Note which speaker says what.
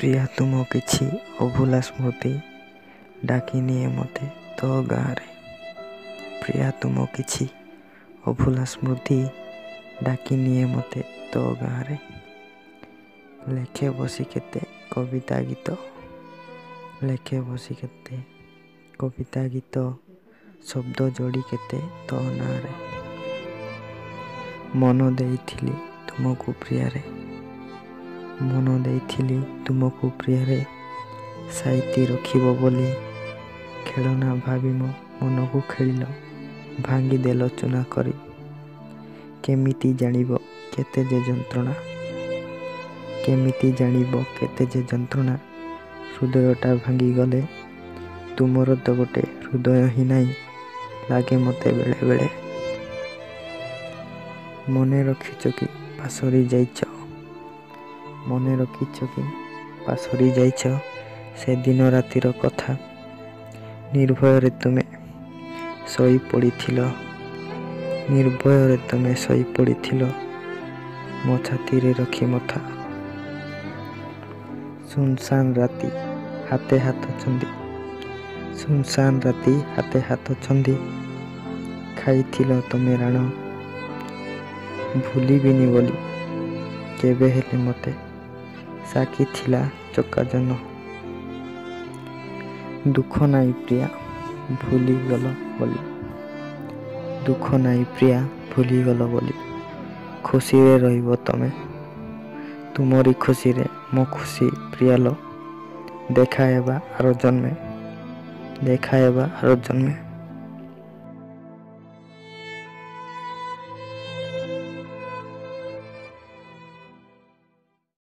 Speaker 1: ପ୍ରିୟା ତୁମ କିଛି ଅଭୁଲା ସ୍ମୃତି ଡାକି ନିଏ ମୋତେ ତୋ ଗାଁରେ। ପ୍ରିୟା ତୁମ କିଛି ଅଭୁଲା ସ୍ମୃତି ଡାକି ନିଏ ମୋତେ ତୋ ଗାଁରେ। ଲେଖେ ବସି କେତେ କବିତା ଗୀତ, ଲେଖେ ବସି କେତେ କବିତା ଗୀତ, ଶବ୍ଦ ଯୋଡ଼ି କେତେ ତୋ ନାଁରେ। ମନ ଦେଇଥିଲି ତୁମକୁ ପ୍ରିୟାରେ, ମନ ଦେଇଥିଲି ତୁମକୁ ପ୍ରିୟାରେ, ସାଇତି ରଖିବ ବୋଲି ଖେଳନା ଭାବି ମୋ ମନକୁ ଖେଳିଲ, ଭାଙ୍ଗିଦେଲ ଚୂନା କରି। କେମିତି ଜାଣିବ କେତେ ଯେ ଯନ୍ତ୍ରଣା, କେମିତି ଜାଣିବ କେତେ ଯେ ଯନ୍ତ୍ରଣା, ହୃଦୟଟା ଭାଙ୍ଗିଗଲେ। ତୁମର ତ ଗୋଟେ ହୃଦୟ ହିଁ ନାହିଁ, ଲାଗେ ମୋତେ ବେଳେ ବେଳେ। ମନେ ରଖିଛ କି ପାସୋରି ଯାଇଛ, ମନେ ରଖିଛ କି ପାସୋରି ଯାଇଛ ସେ ଦିନ ରାତିର କଥା। ନିର୍ଭୟରେ ତୁମେ ଶୋଇପଡ଼ିଥିଲ, ନିର୍ଭୟରେ ତୁମେ ଶୋଇପଡ଼ିଥିଲ ମୋ ଛାତିରେ ରଖି ମଥା। ସୁନସାନ ରାତି ହାତେ ହାତ ଛନ୍ଦି, ସୁନସାନ ରାତି ହାତେ ହାତ ଛନ୍ଦି, ଖାଇଥିଲ ତୁମେ ରାଣ। ଭୁଲିବିନି ବୋଲି କେବେ ହେଲେ ମୋତେ ସାକ୍ଷୀ ଥିଲା ଚକାଜନ। ଦୁଃଖ ନାହିଁ ପ୍ରିୟା ଭୁଲିଗଲ ବୋଲି, ଦୁଃଖ ନାହିଁ ପ୍ରିୟା ଭୁଲିଗଲ ବୋଲି, ଖୁସିରେ ରହିବ ତମେ। ତୁମରି ଖୁସିରେ ମୋ ଖୁସି ପ୍ରିୟାଲୋ, ଦେଖା ହେବା ଆର ଜନ୍ମେ, ଦେଖା ହେବା ଆର ଜନ୍ମେ।